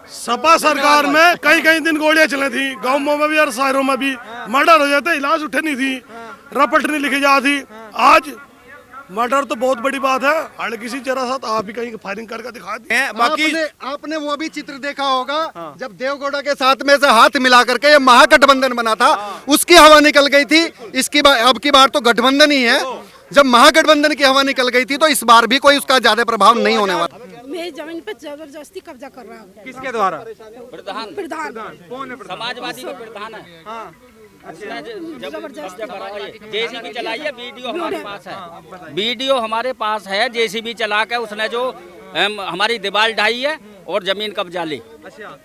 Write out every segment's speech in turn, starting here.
सपा सरकार में कई कई दिन गोलियां चली थी, गाँवों में भी और शहरों में भी मर्डर हो जाते, इलाज उठे नहीं थी, रपट नहीं लिखी जाती। आज मर्डर तो बहुत बड़ी बात है, हर किसी जरा सा आप भी कहीं फायरिंग करके दिखा दी। बाकी आपने वो भी चित्र देखा होगा जब देवगौड़ा के साथ में से हाथ मिला करके ये महागठबंधन बना था, उसकी हवा निकल गई थी। अब की बार तो गठबंधन ही है। जब महागठबंधन की हवा निकल गई थी तो इस बार भी कोई उसका ज्यादा प्रभाव नहीं होने वाला। मेरी जमीन पे जबरदस्ती कब्जा कर रहा है। किसके द्वारा? प्रधान कौन है? समाजवादी का प्रधान है। हाँ। जबरदस्ती जेसीबी चलाई है, वीडियो हमारे पास है, वीडियो हमारे पास है। जेसीबी चला के उसने जो हमारी दीवार ढाई है और जमीन कब्जा ली। अच्छा,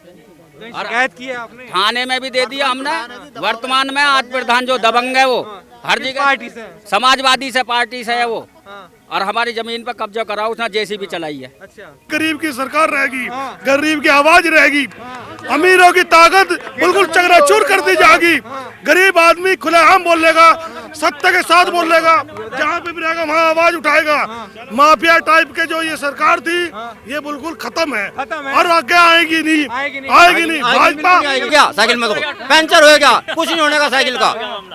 शिकायत की है आपने? थाने में भी दे दिया हमने। वर्तमान में आज प्रधान जो दबंग है वो हर जगह पार्टी से? समाजवादी से पार्टी से है वो, हाँ। और हमारी जमीन पर कब्जा करा उसने जेसीबी चलाई है। अच्छा, गरीब की सरकार रहेगी, गरीब की आवाज रहेगी, अमीरों की ताकत बिल्कुल चकनाचूर कर दी जाएगी। गरीब आदमी खुलेआम बोलेगा, सत्य के साथ बोलेगा, जहाँ पे भी रहेगा वहाँ आवाज उठाएगा। माफिया टाइप के जो ये सरकार थी ये बिल्कुल खत्म है और आगे आएगी नहीं। भाजपा साइकिल में तो पंचर हो गया, कुछ नहीं होने का साइकिल का।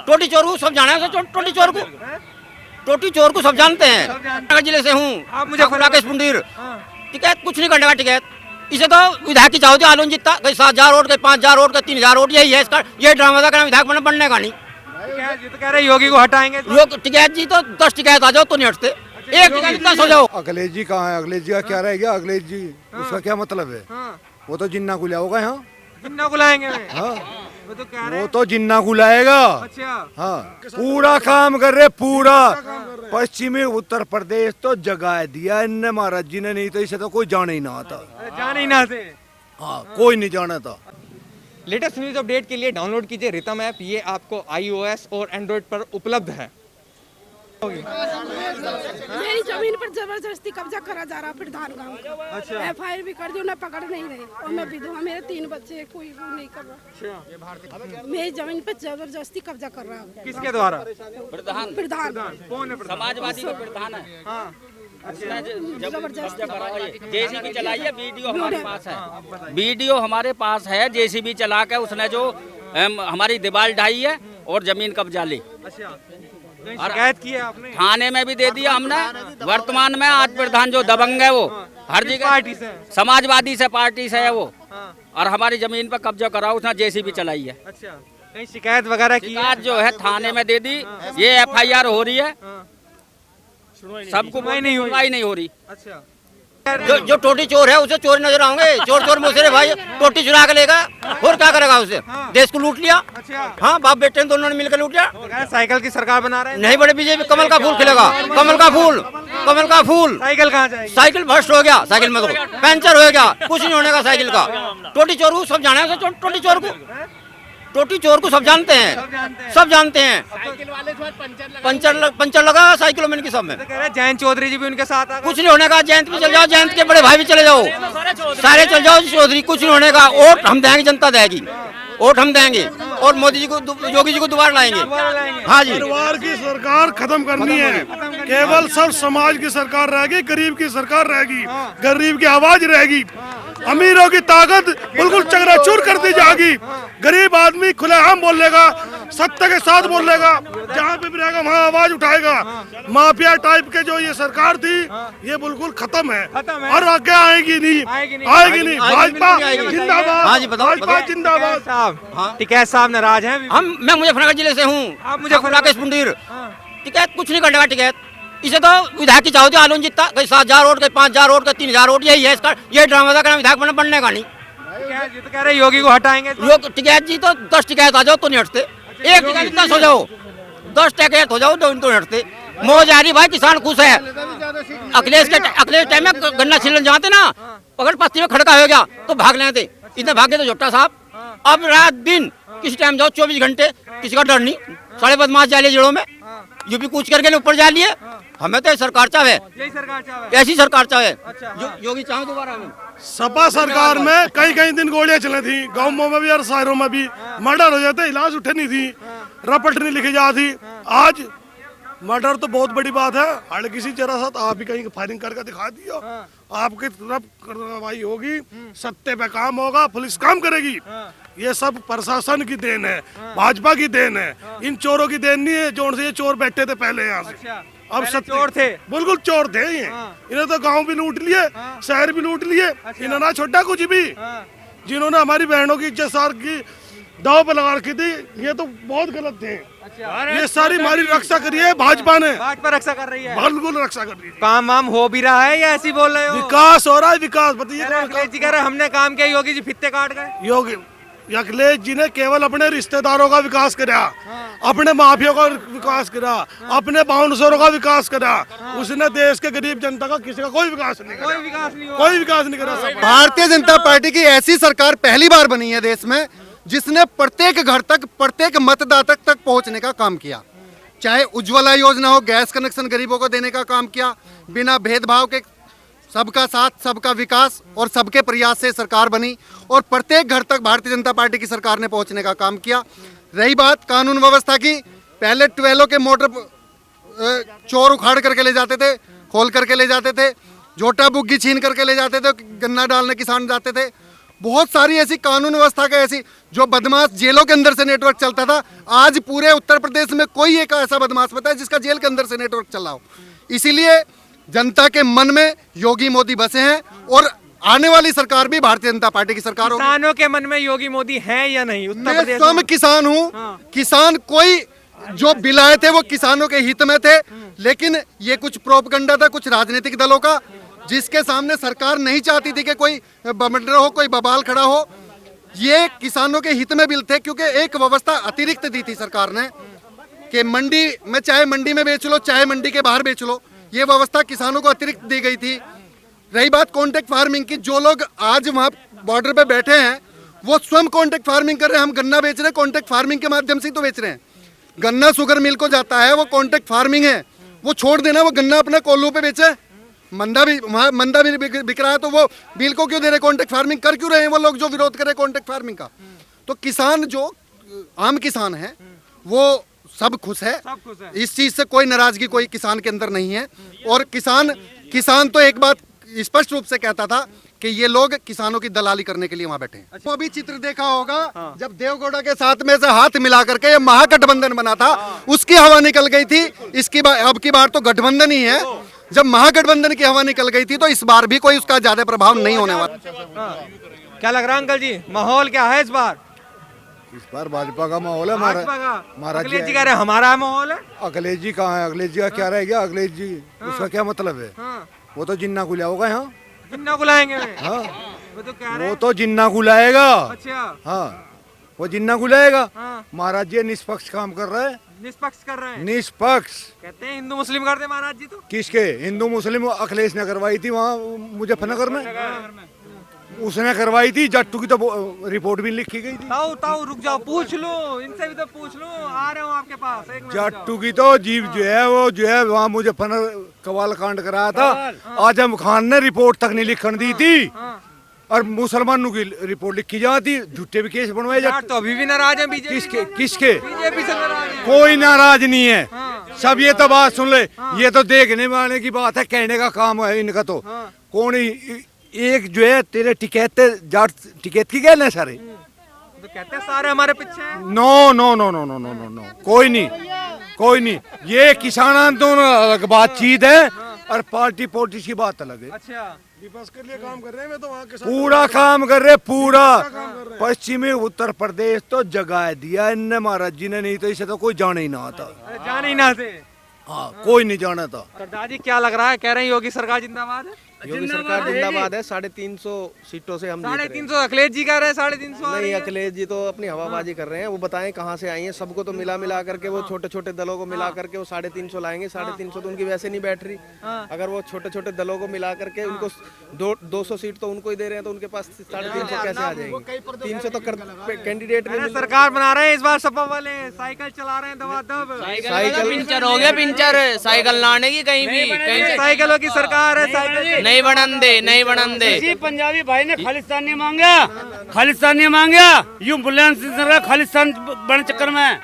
टोटी चोर को सब जाना है, टोटी चोर को सब जानते हैं। जिले से हूँ, आप मुझे राकेश पुंडीर। टिकट कुछ नहीं करने का टिकट। इसे तो विधायक की चाहते आलोन जीतता, कहीं 7,000 वोट, कहीं 5,000 वोट, कहीं 3,000 वोट, यही है इसका। ये ड्रामा था, विधायक बनने का नहीं। तो कह रहे योगी को हटाएंगे। टिकैत जी तो 10 टिकैत आ जाओ तो नहीं हटते, एक टिकैत 10 हो जाओ। अखिलेश जी कहाँ है? अखिलेश जी का क्या रह गया? अखिलेश जी उसका क्या मतलब है? वो तो जिन्ना को लाओगा यहाँ, जिन्ना को लाएंगे। हाँ वो तो कह रहे वो तो जिन्ना को लाएगा। अच्छा, हाँ पूरा काम कर रहे, पूरा पश्चिमी उत्तर प्रदेश तो जगा दिया इनने महाराज जी ने, नहीं तो इसे तो कोई जाने ही ना आता। जाने ही ना थे। हाँ कोई नहीं जाना था। लेटेस्ट न्यूज अपडेट के लिए डाउनलोड कीजिए रितम ऐप। ये आपको iOS और एंड्रॉइड पर उपलब्ध है। मेरी जमीन पर जबरदस्ती कब्जा करा जा रहा प्रधान गाँव का। अच्छा। FIR भी कर दी, उन्हें पकड़ नहीं रहे और मैं विधवा, मेरे 3 बच्चे, कोई वो नहीं कर रहा। मेरी जमीन पे जबरदस्ती कब्जा कर रहा है। किसके द्वारा? प्रधान प्रधान कौन है? समाजवादी का प्रधान है। हाँ। जबरदस्ती जेसीबी चलाई है, वीडियो हमारे पास है, वीडियो हमारे पास है। जेसीबी चला के उसने जो हमारी दीवार ढाई है और जमीन कब्जा ली। अच्छा, शिकायत की है आपने? थाने में भी दे दिया हमने। वर्तमान में आज प्रधान जो दबंग है वो हर जगह पार्टी से? समाजवादी से पार्टी से है वो, हाँ। और हमारी जमीन पर कब्जा करा उसने जेसीबी चलाई है। अच्छा, कहीं शिकायत वगैरह की? शिकायत जो है थाने में दे दी, ये FIR हो रही है, सबको सुनवाई नहीं हो रही। अच्छा, जो टोटी चोर है उसे चोर नजर आओगे। चोर मुझसे भाई टोटी चुरा के लेगा और क्या करेगा उसे? देश को लूट लिया। अच्छा, हाँ बाप बेटे दोनों ने मिलकर लूट लिया। तो कह रहे साइकिल की सरकार बना रहे हैं। नहीं बड़े बीजेपी कमल का फूल खिलेगा, कमल का फूल। साइकिल कहाँ जाएगी? साइकिल भ्रष्ट हो गया, साइकिल में तो पंचर हो गया, कुछ नहीं होने का साइकिल का। टोटी चोर को सब जाना है, टोटी चोर को सब जानते हैं, सब जानते हैं। पंचर लगा साइकिलों में इनकी सब में। तो कह रहे जयंत चौधरी जी भी उनके साथ आ गए। कुछ नहीं होने का। जयंत भी चल जाओ, जयंत के बड़े भाई भी चले जाओ, सारे चल जाओ चौधरी, कुछ नहीं होने का। वोट हम देंगे, जनता देगी, वोट हम देंगे और मोदी जी को, योगी जी को दोबारा लाएंगे। हाँ जी, परिवार की सरकार खत्म करनी है, केवल सब समाज की सरकार रहेगी, गरीब की सरकार रहेगी, गरीब की आवाज रहेगी, अमीरों की ताकत बिल्कुल चकनाचूर कर दी जाएगी। गरीब आदमी खुलेआम बोलेगा, सत्य के साथ बोलेगा, जहाँ पे भी रहेगा वहाँ आवाज उठाएगा। माफिया टाइप के जो ये सरकार थी ये बिल्कुल खत्म है और आगे आएगी नहीं। भाजपा जिंदाबाद। हाँ जी, बताओ, भाजपा जिंदाबाद। साहब, टिकैत साहब नाराज हैं? मैं मुजफ्फरनगर जिले से हूँ। आप मुजफ्फरनगर? राकेश पुंडीर। टिकैत कुछ नहीं करने का टिकैत। इसे तो विधायक की चाहते आलोन जीतता, कहीं 7,000 वोट, कहीं 5,000 वोट, कहीं 3,000 वोट, यही है इसका। ये ड्रामा था, विधायक बनने का नहीं। तो कह रहे योगी को हटाएंगे। टिकैत जी तो 10 टिकैत आ जाओ तो नहीं हटते, एक टिकैत 10 हो जाओ, 10 टिकैत हो जाओ तो नहीं हटते। मौज आ रही भाई, किसान खुश है। अखिलेश टाइम में गन्ना छिलन जाते ना, अगर पत्ती में खड़का हो गया तो भाग लेते, इतने भागे तो झोटा साहब। अब रात दिन किसी टाइम जाओ, 24 घंटे, किसी का डर नहीं। साढ़े बदमाश जालिए जड़ों में, यूपी कूच करके ऊपर जा लिए। हमें तो सरकार चाहे, ऐसी सरकार चाहे, योगी चाहे दोबारा हमें। सपा सरकार में कई कई दिन गोलियां चली थी, गाँवों में भी और शहरों में भी मर्डर हो जाते, इलाज उठे नहीं थी, रपट नहीं लिखी जाती। आज मर्डर तो बहुत बड़ी बात है, हल्की सी जरा सा आप भी कहीं फायरिंग करके दिखा दिया, आपकी तरफ कार्रवाई होगी, सत्ते पे काम होगा, पुलिस काम करेगी। ये सब प्रशासन की देन है, भाजपा की देन है, इन चोरों की देन नहीं है जो ये चोर बैठे थे पहले यहाँ से। अब सब चोर थे, बिल्कुल चोर थे ये। इन्हें तो गांव भी लूट लिए, शहर भी लूट लिए, इन्होंने छोटा कुछ भी। जिन्होंने हमारी बहनों की इज्जत सार की दाव पे लगा रखी थी, ये तो बहुत गलत थे। ये सारी हमारी रक्षा करी है भाजपा ने, भाजपा रक्षा कर रही है, बिल्कुल रक्षा कर रही है। काम वाम हो भी रहा है या ऐसे ही बोल रहे हो? विकास हो रहा है, विकास बताइए। अखिलेश जी कह रहे हमने काम किया, योगी जी फित्ते काट गए। योगी अखिलेश जी ने केवल अपने रिश्तेदारों का विकास करा, अपने माफिया का विकास करा, अपने बाउंसरों का विकास करा। उसने देश के गरीब जनता का किसी का कोई विकास नहीं करा, कोई विकास नहीं करा। भारतीय जनता पार्टी की ऐसी सरकार पहली बार बनी है देश में जिसने प्रत्येक घर तक, प्रत्येक मतदाता तक पहुंचने का काम किया। चाहे उज्ज्वला योजना हो, गैस कनेक्शन गरीबों को देने का काम किया, बिना भेदभाव के सबका साथ, सबका विकास और सबके प्रयास से सरकार बनी और प्रत्येक घर तक भारतीय जनता पार्टी की सरकार ने पहुंचने का काम किया। रही बात कानून व्यवस्था की, पहले ट्वेलों के मोटर चोर उखाड़ करके ले जाते थे, खोल करके ले जाते थे, झोटा बुग्गी छीन करके ले जाते थे, गन्ना डालने किसान जाते थे। बहुत सारी ऐसी कानून व्यवस्था का ऐसी जो बदमाश जेलों के अंदर से नेटवर्क चलता था, आज पूरे उत्तर प्रदेश में कोई एक ऐसा बदमाश पता है जिसका जेल के अंदर से नेटवर्क चल रहा हो। इसीलिए जनता के मन में योगी मोदी बसे हैं और आने वाली सरकार भी भारतीय जनता पार्टी की सरकार होगी। किसानों के मन में योगी मोदी है या नहीं? उत्तर मैं प्रदेश स्वयं किसान हूँ, किसान कोई जो बिल आए थे वो किसानों के हित में थे, लेकिन ये कुछ प्रोपगंडा था कुछ राजनीतिक दलों का, जिसके सामने सरकार नहीं चाहती थी कि कोई बमंडर हो, कोई बवाल खड़ा हो। ये किसानों के हित में बिल थे क्योंकि एक व्यवस्था अतिरिक्त दी थी सरकार ने कि मंडी में, चाहे मंडी में बेच लो चाहे मंडी के बाहर बेच लो, ये व्यवस्था किसानों को अतिरिक्त दी गई थी। रही बात कॉन्ट्रैक्ट फार्मिंग की, जो लोग आज वहाँ बॉर्डर पे बैठे हैं वो स्वयं कॉन्ट्रैक्ट फार्मिंग कर रहे हैं। हम गन्ना बेच रहे हैं, कॉन्ट्रैक्ट फार्मिंग के माध्यम से ही तो बेच रहे हैं। गन्ना शुगर मिल को जाता है, वो कॉन्ट्रैक्ट फार्मिंग है, वो छोड़ देना, वो गन्ना अपने कोल्लू पे बेचे। मंदा भी बिक रहा है तो वो बिल को क्यों दे रहे? कॉन्ट्रैक्ट फार्मिंग कर क्यों रहे हैं वो लोग जो विरोध कर रहे हैं कॉन्ट्रैक्ट फार्मिंग का? तो किसान जो आम किसान है वो सब खुश है, इस चीज से कोई नाराजगी कोई किसान के अंदर नहीं है। और किसान तो एक बात स्पष्ट रूप से कहता था कि ये लोग किसानों की दलाली करने के लिए वहां बैठे हैं। वो भी चित्र देखा होगा जब देवगौड़ा के साथ में से हाथ मिला करके ये महागठबंधन बना था, उसकी हवा निकल गई थी। अब की बार तो गठबंधन ही है। जब महागठबंधन की हवा निकल गई थी तो इस बार भी कोई उसका ज्यादा प्रभाव नहीं होने वाला। क्या लग रहा है अंकल जी, माहौल क्या है इस बार? इस बार भाजपा का माहौल है। अखिलेश जी कह रहे हमारा माहौल है। अखिलेश जी कहाँ है? अखिलेश जी का क्या रह गया? अखिलेश जी उसका क्या मतलब है? वो तो जिन्ना गुला होगा यहाँ, जिन्ना बुलाएंगे। हाँ वो तो कह रहे वो तो जिन्ना गुलाएगा। अच्छा हाँ वो जिन्ना गुलाएगा। महाराज जी निष्पक्ष काम कर रहे हैं, निष्पक्ष कर रहे हैं। निष्पक्ष कहते हैं हिंदू मुस्लिम करते महाराज जी। तो किसके हिंदू मुस्लिम? अखिलेश ने करवाई थी वहाँ मुजफ्फरनगर में, उसने करवाई थी। जट्टू की तो रिपोर्ट भी लिखी गई थी। ताऊ रुक जाओ, पूछ लो इनसे भी तो पूछ लो, आ रहे हो आपके पास। एक मिनट जट्टू की तो जीव जो है वो जो है वहाँ मुजफ्फरनगर कवाल कांड कराया था, आजम खान ने रिपोर्ट तक नहीं लिखने दी थी और मुसलमानों की रिपोर्ट लिखी जाती, झूठे भी केस बनवाए जाते। तो अभी भी नाराज है बीजेपी। किसके? बीजेपी से नाराज है। कोई नाराज नहीं है। सब ये तो बात सुन ले, ये तो देखने वाले की बात है, कहने का काम है इनका। तो कौन एक जो है तेरे टिकट जाट टिकट की कहना सारे तो कहते हैं सारे हमारे पीछे हैं। No no no no no no no no कोई नहीं। ये किसान आंदोलन अलग बातचीत है और पार्टी पॉलिटिक्स की बात अलग है। अच्छा विकास के लिए काम कर रहे हैं, मैं तो वहाँ के साथ पूरा काम कर रहे, पूरा पश्चिमी उत्तर प्रदेश तो जगह दिया इनने महाराज जी ने, नहीं तो इसे तो कोई जाने ही ना आता। जाने ही ना थे। हाँ कोई नहीं जाना था। तो दादी क्या लग रहा है? कह रहे हैं योगी सरकार जिंदाबाद है। योगी सरकार जिंदाबाद है। 350 सीटों से हम 350। अखिलेश जी कह रहे हैं 350। नहीं, अखिलेश जी तो अपनी हवाबाजी कर रहे हैं। वो बताएं कहाँ से आई हैं? सबको तो मिला करके वो छोटे छोटे दलों को मिला करके वो 350 लाएंगे। 350 तो उनकी वैसे नहीं बैठ रही। अगर वो छोटे छोटे दलों को मिला करके उनको 200 सीट तो उनको ही दे रहे हैं, तो उनके पास 350 कैसे आ जाएंगे? 300 तो कैंडिडेट नहीं। सरकार बना रहे हैं इस बार सपा वाले, साइकिल चला रहे हैं दबादब। साइकिल पिंचर हो गया, पिंचर साइकिल लाने की कहीं भी। साइकिलों की सरकार है, साइकिल नहीं बनंदे। किसी पंजाबी भाई ने खालिस्तान नहीं मांगा, यूं बुलंद खालिस्तान बने चक्कर में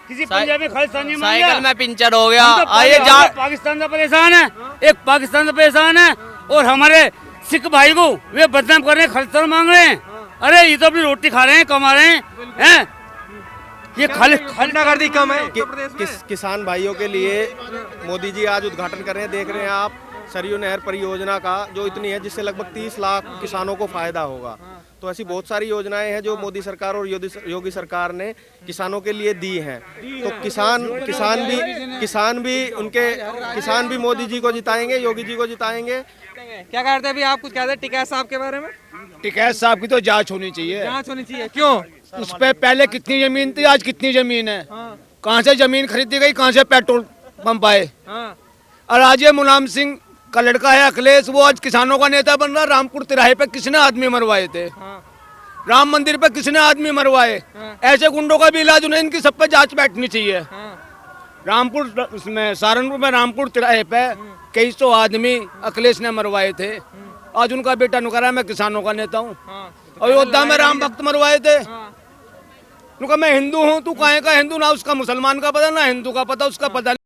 किसी पंजाबी खालिस्तानी मांग साइकिल लिया। में पंचर हो गया। हम तो आइए जा पाकिस्तान से परेशान है, एक पाकिस्तान से परेशान है और हमारे सिख भाई को वे बदनाम कर रहे हैं, खालिस्तान मांग रहे हैं। अरे ये तो अपनी रोटी खा रहे हैं, कमा रहे हैं। ये गुंडागर्दी कम है किसान भाइयों के लिए मोदी जी आज उद्घाटन कर रहे हैं, देख रहे हैं आप सरयू नहर परियोजना का, जो इतनी है जिससे लगभग 30 लाख किसानों को फायदा होगा। तो ऐसी बहुत सारी योजनाएं हैं जो मोदी सरकार और योगी सरकार ने किसानों के लिए दी हैं। तो किसान भी मोदी जी को जिताएंगे, योगी जी को जिताएंगे। क्या कहते हैं अभी आप, कुछ कहते हैं टिकैत साहब के बारे में? टिकैत साहब की तो जांच होनी चाहिए। जांच होनी चाहिए, क्यों? उस पे पहले कितनी जमीन थी, आज कितनी जमीन है, कहाँ से जमीन खरीदी गई, कहाँ से पेट्रोल पंप आए। और आज ये मुलायम सिंह का लड़का है अखिलेश, वो आज किसानों का नेता बन रहा। रामपुर तिराहे पे किसने आदमी मरवाए थे, राम मंदिर पे किसने आदमी मरवाए। ऐसे गुंडों का भी इलाज नहीं, इनकी सब पे जांच बैठनी चाहिए। रामपुर उसमें सहारनपुर में रामपुर तिराहे पे कई सौ आदमी अखिलेश ने मरवाए थे। आज उनका बेटा नुकरा, मैं किसानों का नेता हूँ। अयोध्या में राम भक्त मरवाए थे। मैं हिंदू हूँ, तू काहे का हिंदू, ना उसका मुसलमान का पता ना हिंदू का पता, उसका पता